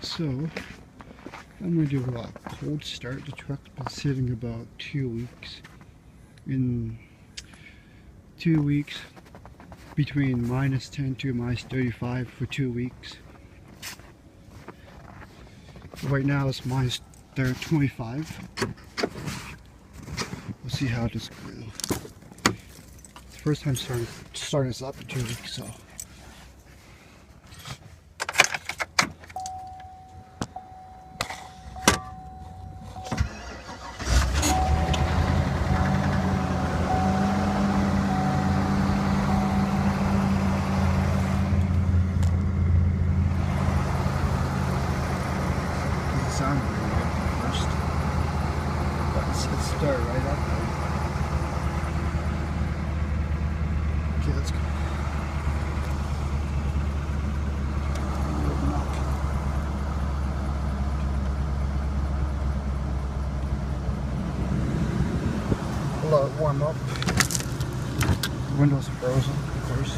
So I'm going to do a cold start. The truck's been sitting about 2 weeks. In 2 weeks, between -10 to -35 for 2 weeks. Right now it's -25. We'll see how this goes. It's the first time starting this up in 2 weeks, so. Sound really good at first, but it's started right up there. Okay, let's go. We'll let it warm up. The window's frozen, of course.